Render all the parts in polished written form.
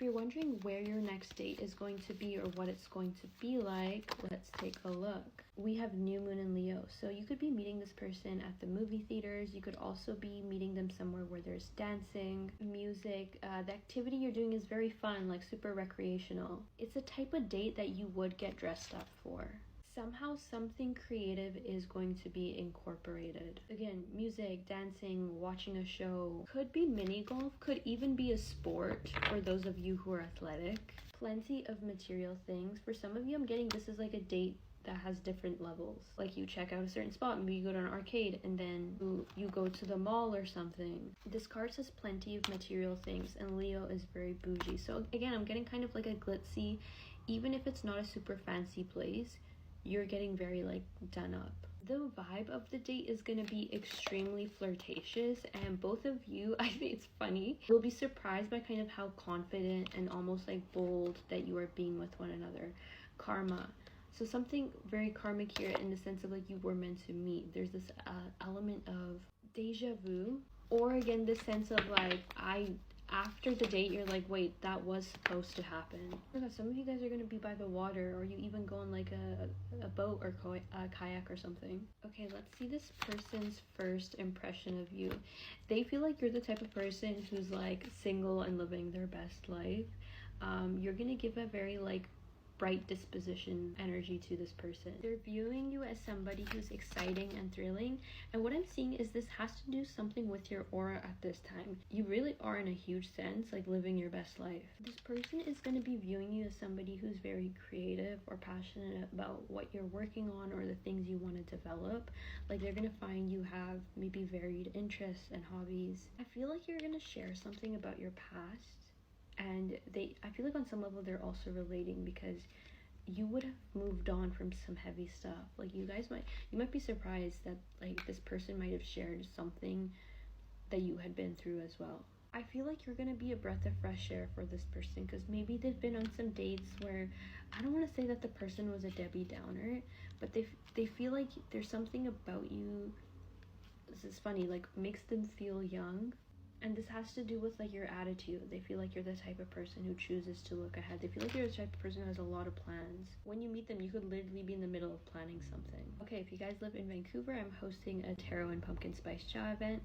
you're wondering where your next date is going to be or what it's going to be like, let's take a look. We have new moon in Leo, so you could be meeting this person at the movie theaters. You could also be meeting them somewhere where there's dancing, music. The activity you're doing is very fun, like super recreational. It's a type of date that you would get dressed up for. Somehow something creative is going to be incorporated. Again, music, dancing, watching a show. Could be mini golf, could even be a sport for those of you who are athletic. Plenty of material things. For some of you, I'm getting this is like a date that has different levels. Like you check out a certain spot, maybe you go to an arcade, and then you go to the mall or something. This card says plenty of material things, and Leo is very bougie. So again, I'm getting kind of like a glitzy, even if it's not a super fancy place, you're getting very like done up. The vibe of the date is going to be extremely flirtatious, and both of you, I think it's funny, you'll be surprised by kind of how confident and almost like bold that you are being with one another. Karma. So something very karmic here in the sense of like you were meant to meet. There's this element of deja vu, or again this sense of like after the date you're like, wait, that was supposed to happen. Oh my God, some of you guys are gonna be by the water, or you even go on like a boat or a kayak or something. Okay, let's see this person's first impression of you. They feel like you're the type of person who's like single and living their best life. You're gonna give a very like bright disposition energy to this person. They're viewing you as somebody who's exciting and thrilling, and what I'm seeing is this has to do something with your aura at this time. You really are, in a huge sense, like living your best life. This person is going to be viewing you as somebody who's very creative or passionate about what you're working on or the things you want to develop. Like they're going to find you have maybe varied interests and hobbies. I feel like you're going to share something about your past, and I feel like on some level they're also relating, because you would have moved on from some heavy stuff. Like you might be surprised that like this person might have shared something that you had been through as well. I feel like you're gonna be a breath of fresh air for this person, because maybe they've been on some dates where, I don't want to say that the person was a Debbie Downer, but they feel like there's something about you, this is funny, like makes them feel young. And this has to do with like your attitude. They feel like you're the type of person who chooses to look ahead. They feel like you're the type of person who has a lot of plans. When you meet them, you could literally be in the middle of planning something. Okay, if you guys live in Vancouver, I'm hosting a tarot and pumpkin spice chow event.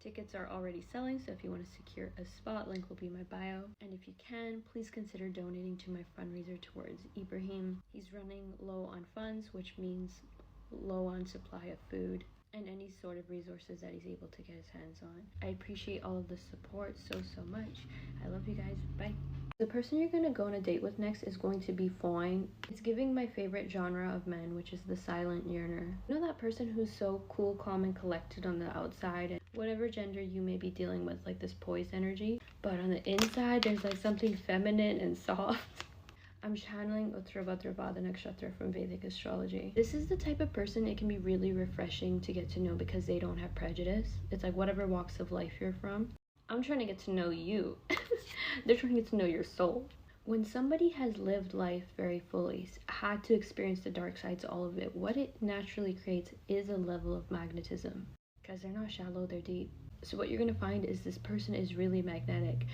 Tickets are already selling, so if you want to secure a spot, link will be in my bio. And if you can, please consider donating to my fundraiser towards Ibrahim. He's running low on funds, which means low on supply of food and any sort of resources that he's able to get his hands on. I appreciate all of the support so much. I love you guys. Bye. The person you're going to go on a date with next is going to be Foyne. It's giving my favorite genre of men, which is the silent yearner. You know that person who's so cool, calm, and collected on the outside, and whatever gender you may be dealing with, like this poised energy, but on the inside there's like something feminine and soft. I'm channeling Uttarabhadrapada Nakshatra from Vedic astrology. This is the type of person it can be really refreshing to get to know, because they don't have prejudice. It's like whatever walks of life you're from. I'm trying to get to know you. They're trying to get to know your soul. When somebody has lived life very fully, had to experience the dark sides, all of it, what it naturally creates is a level of magnetism. Because they're not shallow, they're deep. So what you're going to find is this person is really magnetic.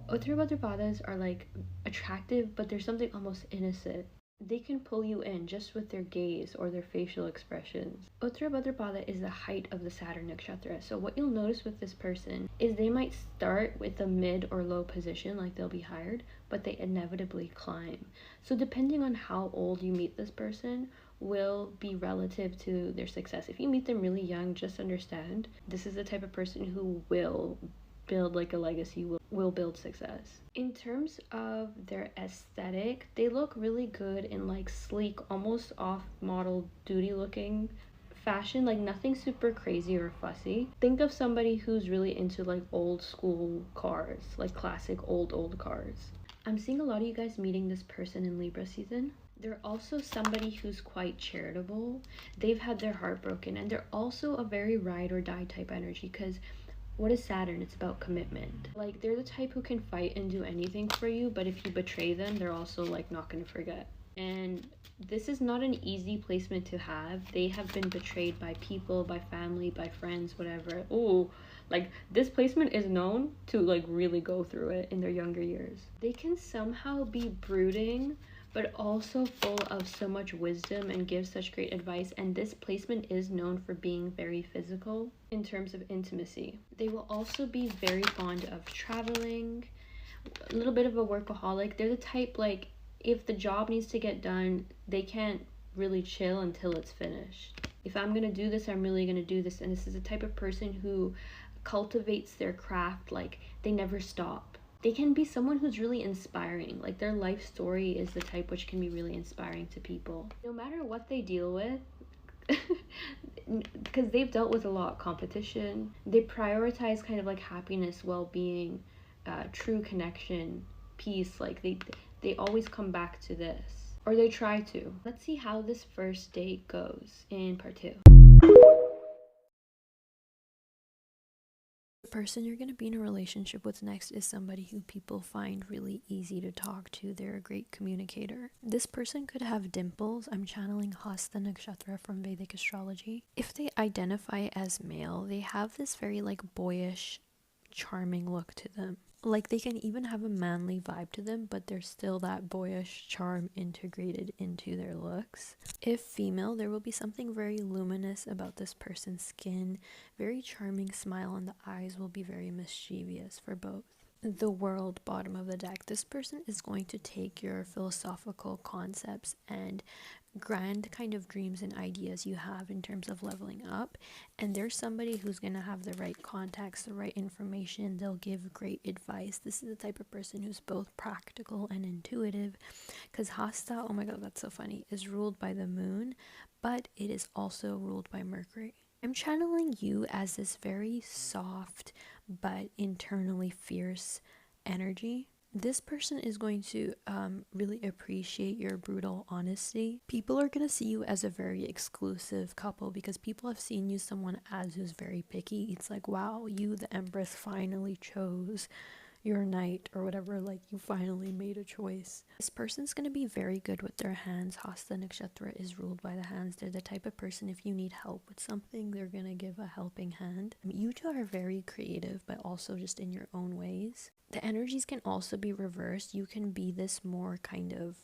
Uttarabhadrapadas are like attractive, but there's something almost innocent. They can pull you in just with their gaze or their facial expressions. Uttarabhadrapada is the height of the Saturn nakshatra. So what you'll notice with this person is they might start with a mid or low position, like they'll be hired, but they inevitably climb. So depending on how old you meet this person will be relative to their success. If you meet them really young, just understand this is the type of person who will build like a legacy, will build success. In terms of their aesthetic, they look really good in like sleek, almost off-model, duty looking fashion, like nothing super crazy or fussy. Think of somebody who's really into like old school cars, like classic old cars. I'm seeing a lot of you guys meeting this person in Libra season. They're also somebody who's quite charitable. They've had their heart broken, and they're also a very ride or die type energy, because what is Saturn? It's about commitment. Like they're the type who can fight and do anything for you, but if you betray them, they're also like not going to forget. And this is not an easy placement to have. They have been betrayed by people, by family, by friends, whatever. Oh, Like, this placement is known to like really go through it in their younger years. They can somehow be brooding, but also full of so much wisdom and give such great advice. And this placement is known for being very physical in terms of intimacy. They will also be very fond of traveling, a little bit of a workaholic. They're the type, like, if the job needs to get done, they can't really chill until it's finished. If I'm gonna do this, I'm really gonna do this. And this is a type of person who cultivates their craft, like, they never stop. They can be someone who's really inspiring. Like, their life story is the type which can be really inspiring to people. No matter what they deal with, because they've dealt with a lot of competition, they prioritize kind of like happiness, well-being, true connection, peace. Like, they always come back to this, or they try to. Let's see how this first date goes in part 2. The person you're going to be in a relationship with next is somebody who people find really easy to talk to. They're a great communicator. This person could have dimples. I'm channeling Hasta Nakshatra from Vedic astrology. If they identify as male, they have this very like boyish, charming look to them. Like, they can even have a manly vibe to them, but there's still that boyish charm integrated into their looks. If female, there will be something very luminous about this person's skin. Very charming smile, and the eyes will be very mischievous for both. The World, bottom of the deck. This person is going to take your philosophical concepts and grand kind of dreams and ideas you have in terms of leveling up, and there's somebody who's going to have the right contacts, the right information. They'll give great advice. This is the type of person who's both practical and intuitive, because Hasta, oh my god, that's so funny, is ruled by the moon, but it is also ruled by Mercury. I'm channeling you as this very soft but internally fierce energy. This person is going to really appreciate your brutal honesty. People are going to see you as a very exclusive couple because people have seen you someone as who's very picky. It's like, wow, you, the Empress, finally chose your knight or whatever. Like, you finally made a choice. This person's going to be very good with their hands. Hasta Nakshatra is ruled by the hands. They're the type of person, if you need help with something, they're going to give a helping hand. You two are very creative, but also just in your own ways. The energies can also be reversed. You can be this more kind of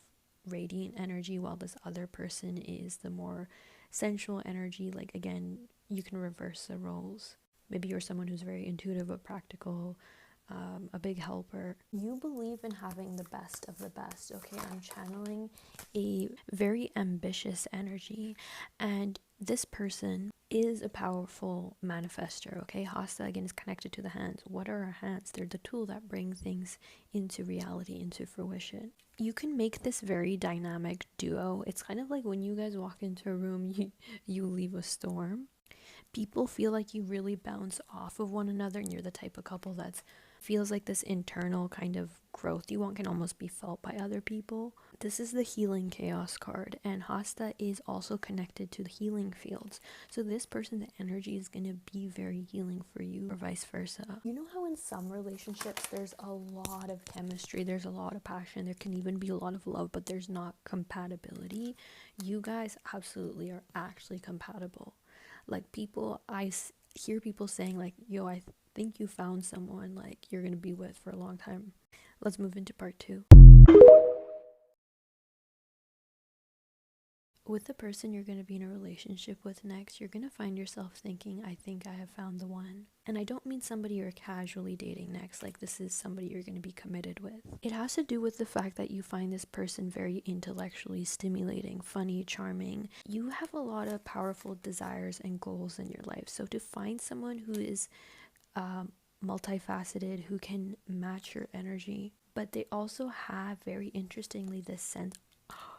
radiant energy while this other person is the more sensual energy. Like, again, you can reverse the roles. Maybe you're someone who's very intuitive but practical, a big helper. You believe in having the best of the best. Okay, I'm channeling a very ambitious energy, and this person is a powerful manifester. Okay, Hasta again is connected to the hands. What are our hands? They're the tool that bring things into reality, into fruition. You can make this very dynamic duo. It's kind of like when you guys walk into a room, you leave a storm. People feel like you really bounce off of one another, and you're the type of couple that's feels like this internal kind of growth you want can almost be felt by other people. This is the healing chaos card, and Hasta is also connected to the healing fields. So this person's energy is going to be very healing for you, or vice versa. You know how in some relationships there's a lot of chemistry, there's a lot of passion, there can even be a lot of love, but there's not compatibility. You guys absolutely are actually compatible. Like, people, I hear people saying like, yo, I think you found someone like you're gonna be with for a long time. Let's move into part 2. With the person you're going to be in a relationship with next, you're going to find yourself thinking, I think I have found the one. And I don't mean somebody you're casually dating next, like this is somebody you're going to be committed with. It has to do with the fact that you find this person very intellectually stimulating, funny, charming. You have a lot of powerful desires and goals in your life. So to find someone who is multifaceted, who can match your energy, but they also have, very interestingly, this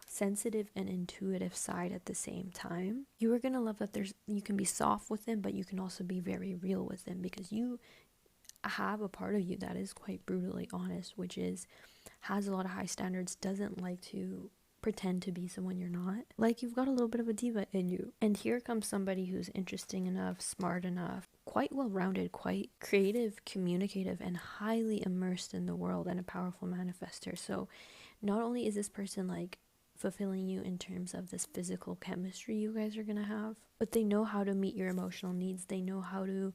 sensitive and intuitive side at the same time. You are going to love that you can be soft with them, but you can also be very real with them, because you have a part of you that is quite brutally honest, which has a lot of high standards, doesn't like to pretend to be someone you're not. Like, you've got a little bit of a diva in you. And here comes somebody who's interesting enough, smart enough, quite well-rounded, quite creative, communicative, and highly immersed in the world, and a powerful manifester. So not only is this person like fulfilling you in terms of this physical chemistry you guys are gonna have, but they know how to meet your emotional needs. They know how to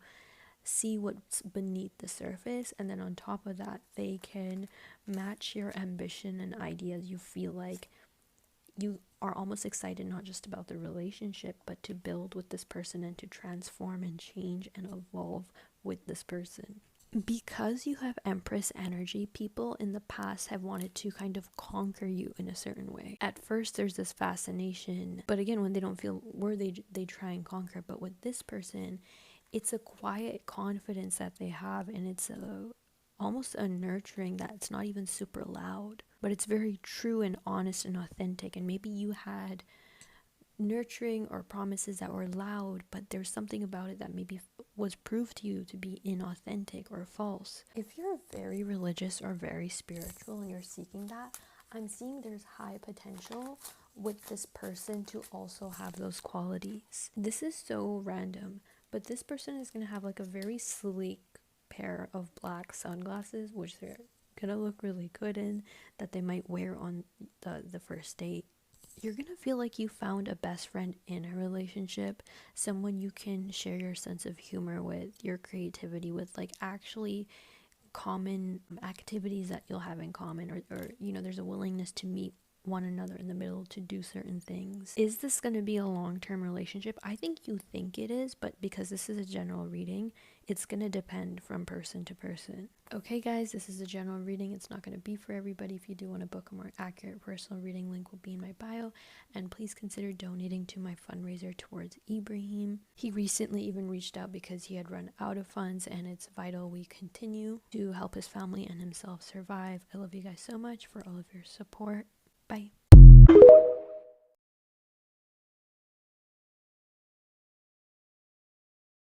see what's beneath the surface, and then on top of that, they can match your ambition and ideas. You feel like you are almost excited not just about the relationship, but to build with this person and to transform and change and evolve with this person. Because you have Empress energy, people in the past have wanted to kind of conquer you in a certain way. At first, there's this fascination, but again, when they don't feel worthy, they try and conquer. But with this person, it's a quiet confidence that they have, and it's almost a nurturing that's not even super loud, but it's very true and honest and authentic. And maybe you had nurturing or promises that were loud, but there's something about it that maybe was proved to you to be inauthentic or false. If you're very religious or very spiritual and you're seeking that, I'm seeing there's high potential with this person to also have those qualities. This is so random, but this person is going to have like a very sleek pair of black sunglasses, which they're gonna look really good in, that they might wear on the first date. You're gonna feel like you found a best friend in a relationship, someone you can share your sense of humor with, your creativity with, like actually common activities that you'll have in common, or you know, there's a willingness to meet one another in the middle to do certain things. Is this going to be a long-term relationship? I think you think it is, but because this is a general reading, it's going to depend from person to person. Okay guys, this is a general reading. It's not going to be for everybody. If you do want to book a more accurate personal reading, link will be in my bio, and please consider donating to my fundraiser towards Ibrahim. He recently even reached out because he had run out of funds, and it's vital we continue to help his family and himself survive. I love you guys so much for all of your support. Bye.